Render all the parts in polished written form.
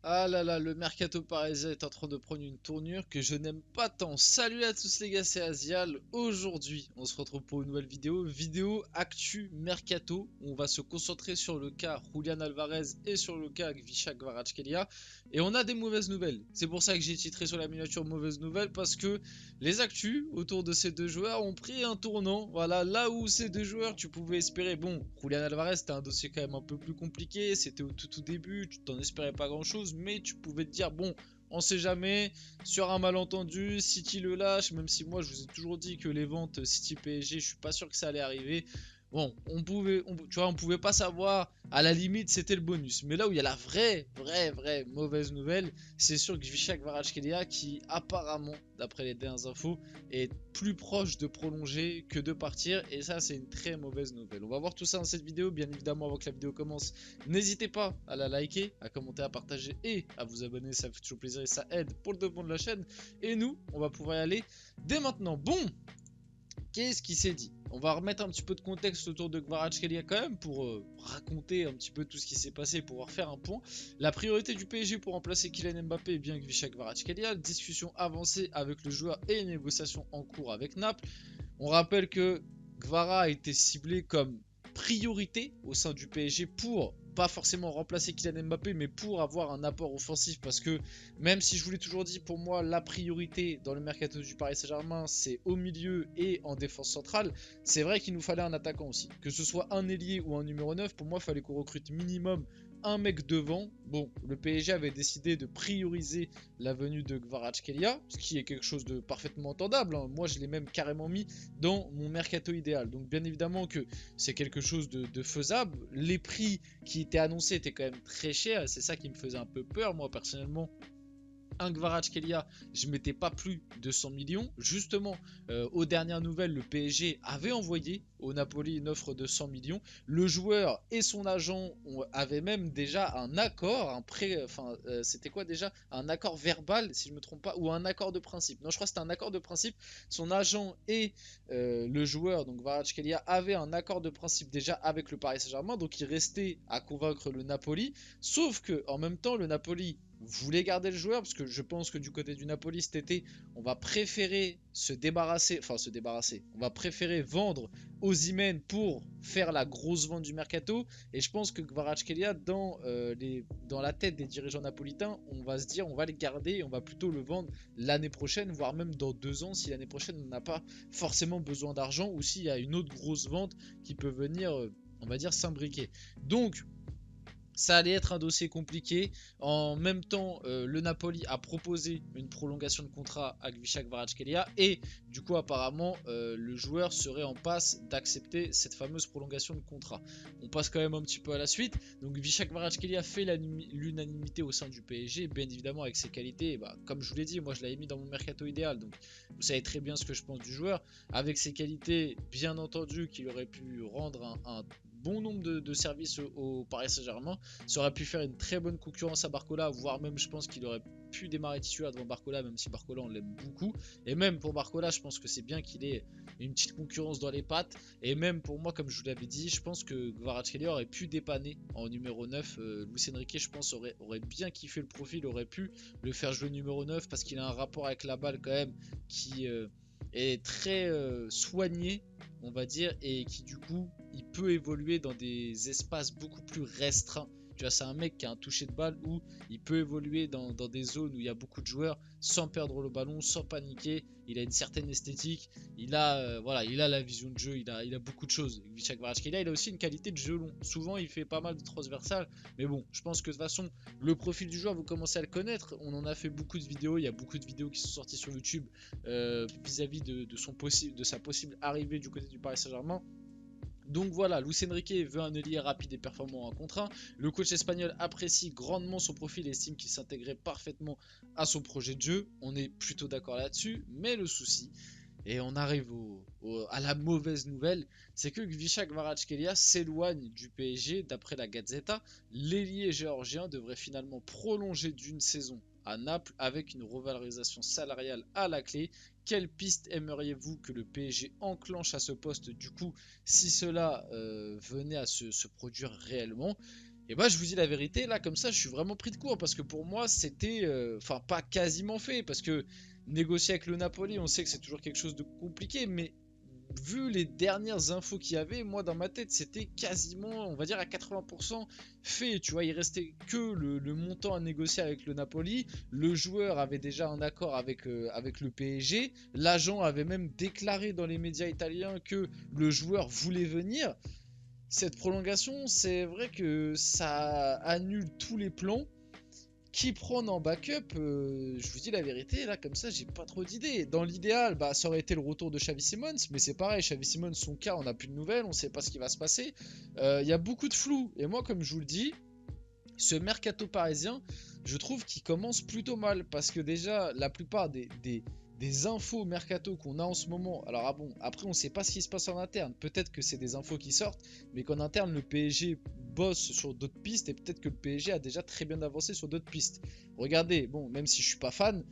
Ah là là, le mercato parisien est en train de prendre une tournure que je n'aime pas tant. Salut à tous les gars, c'est Azial. Aujourd'hui, on se retrouve pour une nouvelle vidéo actu mercato. On va se concentrer sur le cas Julian Alvarez et sur le cas Gvicha Kvaratskhelia. Et on a des mauvaises nouvelles. C'est pour ça que j'ai titré sur la miniature mauvaises nouvelles parce que les actus autour de ces deux joueurs ont pris un tournant. Voilà, là où ces deux joueurs, tu pouvais espérer. Bon, Julian Alvarez, c'était un dossier quand même un peu plus compliqué. C'était au tout début, tu t'en espérais pas grand chose mais tu pouvais te dire, bon, on sait jamais, sur un malentendu, City le lâche, même si moi je vous ai toujours dit que les ventes City PSG, je suis pas sûr que ça allait arriver. Bon, tu vois, on pouvait pas savoir, à la limite c'était le bonus. Mais là où il y a la vraie mauvaise nouvelle, c'est sûr que Gvicha Kvaratskhelia qui apparemment, d'après les dernières infos, est plus proche de prolonger que de partir. Et ça c'est une très mauvaise nouvelle. On va voir tout ça dans cette vidéo, bien évidemment avant que la vidéo commence. N'hésitez pas à la liker, à commenter, à partager et à vous abonner, ça fait toujours plaisir et ça aide pour le développement de la chaîne. Et nous, on va pouvoir y aller dès maintenant. Bon, qu'est-ce qui s'est dit? On va remettre un petit peu de contexte autour de Kvaratskhelia quand même pour raconter un petit peu tout ce qui s'est passé, pour faire un point. La priorité du PSG pour remplacer Kylian Mbappé est bien Gvicha Kvaratskhelia. Discussion avancée avec le joueur et négociation en cours avec Naples. On rappelle que Kvara a été ciblé comme priorité au sein du PSG pour pas forcément remplacer Kylian Mbappé, mais pour avoir un apport offensif. Parce que même si je vous l'ai toujours dit, pour moi, la priorité dans le mercato du Paris Saint-Germain, c'est au milieu et en défense centrale. C'est vrai qu'il nous fallait un attaquant aussi. Que ce soit un ailier ou un numéro 9, pour moi, il fallait qu'on recrute minimum un mec devant. Bon, le PSG avait décidé de prioriser la venue de Kvaratskhelia, ce qui est quelque chose de parfaitement entendable. Hein. Moi, je l'ai même carrément mis dans mon mercato idéal. Donc, bien évidemment que c'est quelque chose de faisable. Les prix qui étaient annoncés étaient quand même très chers. C'est ça qui me faisait un peu peur, moi, personnellement. Un Kvaratskhelia, je mettais pas plus de 100 millions. Justement, aux dernières nouvelles, le PSG avait envoyé au Napoli une offre de 100 millions. Le joueur et son agent avaient même déjà un accord, c'était quoi déjà? Un accord verbal, si je ne me trompe pas, ou un accord de principe. Non, je crois que c'était un accord de principe. Son agent et le joueur, donc Kvaratskhelia, avaient un accord de principe déjà avec le Paris Saint-Germain. Donc il restait à convaincre le Napoli. Sauf que en même temps, le Napoli voulait garder le joueur parce que je pense que du côté du Napoli cet été, on va préférer on va préférer vendre Osimhen pour faire la grosse vente du mercato. Et je pense que Kvaratskhelia, dans la tête des dirigeants napolitains, on va se dire on va le garder et on va plutôt le vendre l'année prochaine, voire même dans 2 ans, si l'année prochaine on n'a pas forcément besoin d'argent ou s'il y a une autre grosse vente qui peut venir, on va dire, s'imbriquer. Donc ça allait être un dossier compliqué. En même temps, le Napoli a proposé une prolongation de contrat à Gvicha Kvaratskhelia et du coup apparemment le joueur serait en passe d'accepter cette fameuse prolongation de contrat. On passe quand même un petit peu à la suite. Donc Gvicha Kvaratskhelia fait l'unanimité au sein du PSG, bien évidemment avec ses qualités. Bah, comme je vous l'ai dit, moi je l'avais mis dans mon mercato idéal, donc vous savez très bien ce que je pense du joueur. Avec ses qualités, bien entendu, qu'il aurait pu rendre un bon nombre de services au Paris Saint-Germain. Ça aurait pu faire une très bonne concurrence à Barcola, voire même je pense qu'il aurait pu démarrer titulaire devant Barcola, même si Barcola on l'aime beaucoup. Et même pour Barcola, je pense que c'est bien qu'il ait une petite concurrence dans les pattes. Et même pour moi, comme je vous l'avais dit, je pense que Kvaratskhelia aurait pu dépanner en numéro 9. Luis Enrique, je pense, aurait bien kiffé le profil, aurait pu le faire jouer numéro 9 parce qu'il a un rapport avec la balle quand même qui est très soigné, on va dire, et qui du coup il peut évoluer dans des espaces beaucoup plus restreints. Tu vois, c'est un mec qui a un toucher de balle où il peut évoluer dans des zones où il y a beaucoup de joueurs sans perdre le ballon, sans paniquer. Il a une certaine esthétique, il a la vision de jeu, il a beaucoup de choses. Gvicha Kvaratskhelia, il a aussi une qualité de jeu long. Souvent, il fait pas mal de transversales, mais bon, je pense que de toute façon, le profil du joueur, vous commencez à le connaître. On en a fait beaucoup de vidéos, il y a beaucoup de vidéos qui sont sorties sur YouTube vis-à-vis de sa possible arrivée du côté du Paris Saint-Germain. Donc voilà, Luis Enrique veut un ailier rapide et performant en contre 1. Le coach espagnol apprécie grandement son profil et estime qu'il s'intégrait parfaitement à son projet de jeu. On est plutôt d'accord là-dessus, mais le souci, et on arrive à la mauvaise nouvelle, c'est que Gvicha Kvaratskhelia s'éloigne du PSG. D'après la Gazzetta, l'ailier géorgien devrait finalement prolonger d'une saison à Naples avec une revalorisation salariale à la clé. Quelle piste aimeriez-vous que le PSG enclenche à ce poste du coup si cela venait à se produire réellement? Et bah je vous dis la vérité, là comme ça je suis vraiment pris de court parce que pour moi c'était, enfin pas quasiment fait parce que négocier avec le Napoli on sait que c'est toujours quelque chose de compliqué mais vu les dernières infos qu'il y avait, moi dans ma tête c'était quasiment on va dire à 80% fait, tu vois, il restait que le montant à négocier avec le Napoli, le joueur avait déjà un accord avec le PSG, l'agent avait même déclaré dans les médias italiens que le joueur voulait venir. Cette prolongation, c'est vrai que ça annule tous les plans. Qui prendre en backup, je vous dis la vérité, là comme ça j'ai pas trop d'idées. Dans l'idéal, bah ça aurait été le retour de Xavi Simons, mais c'est pareil, Xavi Simons, son cas, on n'a plus de nouvelles, on sait pas ce qui va se passer. Il y a beaucoup de flou, et moi comme je vous le dis, ce mercato parisien, je trouve qu'il commence plutôt mal parce que déjà la plupart des infos mercato qu'on a en ce moment, alors ah bon, après on sait pas ce qui se passe en interne, peut-être que c'est des infos qui sortent, mais qu'en interne le PSG bosse sur d'autres pistes et peut-être que le PSG a déjà très bien avancé sur d'autres pistes. Regardez, bon, même si je suis pas fan,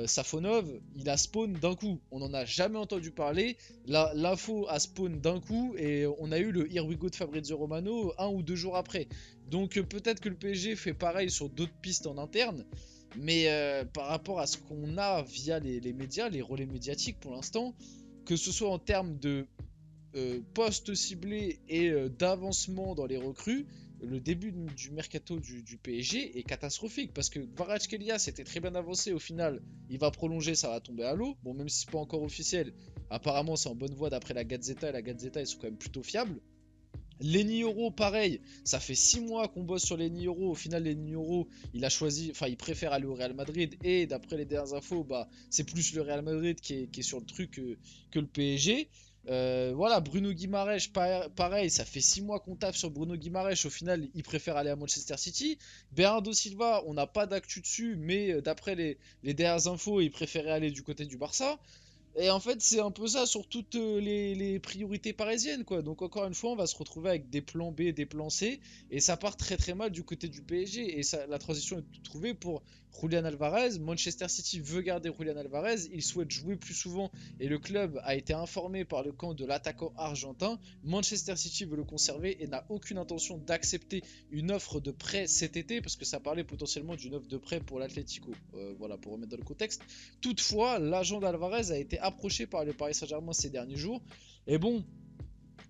Safonov, il a spawn d'un coup, on n'en a jamais entendu parler, l'info a spawn d'un coup et on a eu le Here We Go de Fabrizio Romano 1 ou 2 jours après. Donc peut-être que le PSG fait pareil sur d'autres pistes en interne, mais par rapport à ce qu'on a via les médias, les relais médiatiques pour l'instant, que ce soit en termes de postes ciblés et d'avancement dans les recrues, le début du mercato du PSG est catastrophique parce que Kvaratskhelia s'était très bien avancé, au final il va prolonger, ça va tomber à l'eau, bon même si c'est pas encore officiel, apparemment c'est en bonne voie d'après la Gazzetta et la Gazzetta ils sont quand même plutôt fiables. Lenny Euro, pareil, ça fait 6 mois qu'on bosse sur Lenny Euro. Au final, Lenny Euro, il a choisi, enfin, il préfère aller au Real Madrid. Et d'après les dernières infos, bah, c'est plus le Real Madrid qui est sur le truc que le PSG. Voilà, Bruno Guimaraes, pareil, ça fait 6 mois qu'on tape sur Bruno Guimaraes. Au final, il préfère aller à Manchester City. Bernardo Silva, on n'a pas d'actu dessus, mais d'après les dernières infos, il préférait aller du côté du Barça. Et en fait, c'est un peu ça sur toutes les priorités parisiennes, quoi. Donc encore une fois, on va se retrouver avec des plans B, des plans C, et ça part très très mal du côté du PSG. Et ça, la transition est trouvée pour Julian Alvarez. Manchester City veut garder Julian Alvarez, il souhaite jouer plus souvent, et le club a été informé par le camp de l'attaquant argentin. Manchester City veut le conserver et n'a aucune intention d'accepter une offre de prêt cet été, parce que ça parlait potentiellement d'une offre de prêt pour l'Atlético. Voilà, pour remettre dans le contexte. Toutefois, l'agent d'Alvarez a été approché par le Paris Saint-Germain ces derniers jours. Et bon,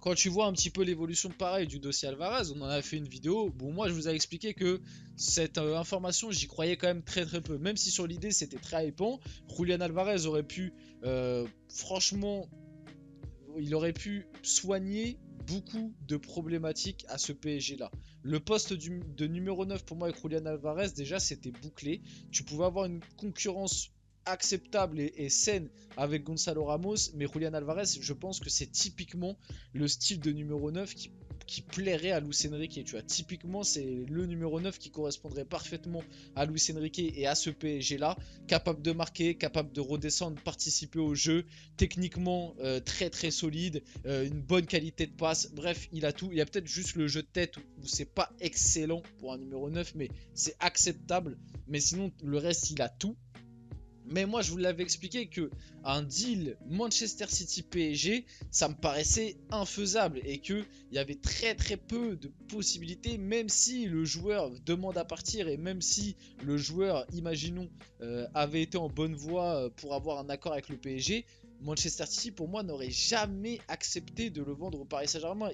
quand tu vois un petit peu l'évolution pareil du dossier Alvarez, on en a fait une vidéo. Bon, moi je vous ai expliqué que cette information, j'y croyais quand même très très peu. Même si sur l'idée c'était très hypant, Julian Alvarez aurait pu, franchement, il aurait pu soigner beaucoup de problématiques à ce PSG là. Le poste de numéro 9 pour moi avec Julian Alvarez, déjà c'était bouclé. Tu pouvais avoir une concurrence acceptable et saine avec Gonzalo Ramos, mais Julian Alvarez, je pense que c'est typiquement le style de numéro 9 qui plairait à Luis Enrique. Tu vois, typiquement, c'est le numéro 9 qui correspondrait parfaitement à Luis Enrique et à ce PSG là, capable de marquer, capable de redescendre, participer au jeu, techniquement très très solide, une bonne qualité de passe. Bref, il a tout. Il y a peut-être juste le jeu de tête où c'est pas excellent pour un numéro 9, mais c'est acceptable. Mais sinon, le reste, il a tout. Mais moi, je vous l'avais expliqué que un deal Manchester City PSG, ça me paraissait infaisable et que il y avait très très peu de possibilités, même si le joueur demande à partir et même si le joueur, imaginons, avait été en bonne voie pour avoir un accord avec le PSG. Manchester City, pour moi, n'aurait jamais accepté de le vendre au Paris Saint-Germain.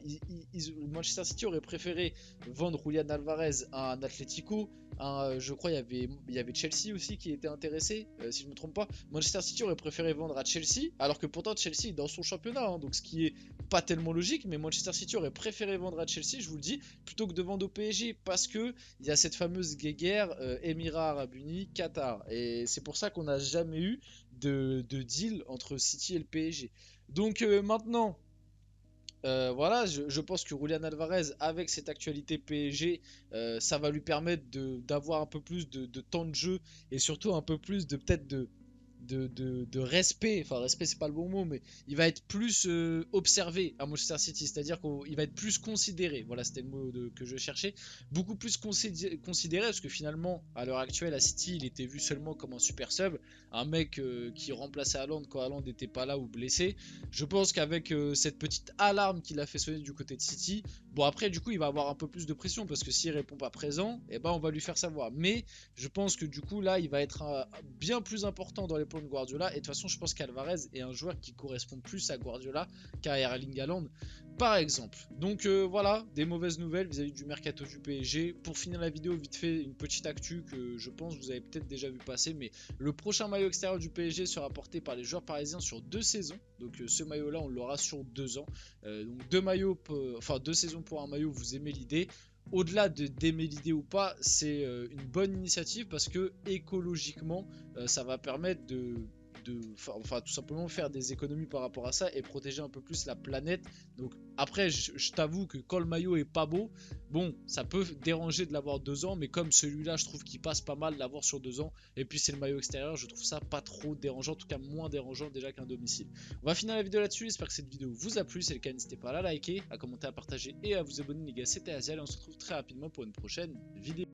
Manchester City aurait préféré vendre Julian Alvarez à un Atlético. Je crois il y avait Chelsea aussi qui était intéressé, si je ne me trompe pas. Manchester City aurait préféré vendre à Chelsea, alors que pourtant Chelsea est dans son championnat, hein, donc ce qui est pas tellement logique, mais Manchester City aurait préféré vendre à Chelsea, je vous le dis, plutôt que de vendre au PSG, parce que il y a cette fameuse guéguerre Émirats Arabes Unis, Qatar, et c'est pour ça qu'on n'a jamais eu de deal entre City et le PSG. Donc maintenant, voilà, je pense que Julian Alvarez, avec cette actualité PSG, ça va lui permettre d'avoir un peu plus de temps de jeu et surtout un peu plus de peut-être de respect. Enfin, respect, c'est pas le bon mot, mais il va être plus observé à Manchester City, c'est-à-dire qu'il va être plus considéré. Voilà, c'était le mot que je cherchais. Beaucoup plus considéré, parce que finalement, à l'heure actuelle, à City, il était vu seulement comme un super sub, un mec qui remplaçait Haaland quand Haaland n'était pas là ou blessé. Je pense qu'avec cette petite alarme qu'il a fait sonner du côté de City, Bon après du coup il va avoir un peu plus de pression parce que s'il répond pas présent, et ben on va lui faire savoir. Mais je pense que du coup là il va être bien plus important dans les plans de Guardiola. Et de toute façon je pense qu'Alvarez est un joueur qui correspond plus à Guardiola qu'à Erling Haaland par exemple. Donc voilà, des mauvaises nouvelles vis-à-vis du mercato du PSG. Pour finir la vidéo, vite fait une petite actu que je pense vous avez peut-être déjà vu passer, mais le prochain maillot extérieur du PSG sera porté par les joueurs parisiens sur 2 saisons. Donc ce maillot là on l'aura sur 2 ans. Donc 2 maillots, enfin 2 saisons pour un maillot, vous aimez l'idée. Au-delà d'aimer l'idée ou pas, c'est une bonne initiative parce que écologiquement, ça va permettre enfin tout simplement faire des économies par rapport à ça et protéger un peu plus la planète. Donc après je t'avoue que quand le maillot est pas beau, bon ça peut déranger de l'avoir 2 ans, mais comme celui-là je trouve qu'il passe pas mal l'avoir sur 2 ans, et puis c'est le maillot extérieur, je trouve ça pas trop dérangeant, en tout cas moins dérangeant déjà qu'un domicile. On va finir la vidéo là-dessus, j'espère que cette vidéo vous a plu, si c'est le cas n'hésitez pas à la liker, à commenter, à partager et à vous abonner les gars, c'était Azial et on se retrouve très rapidement pour une prochaine vidéo.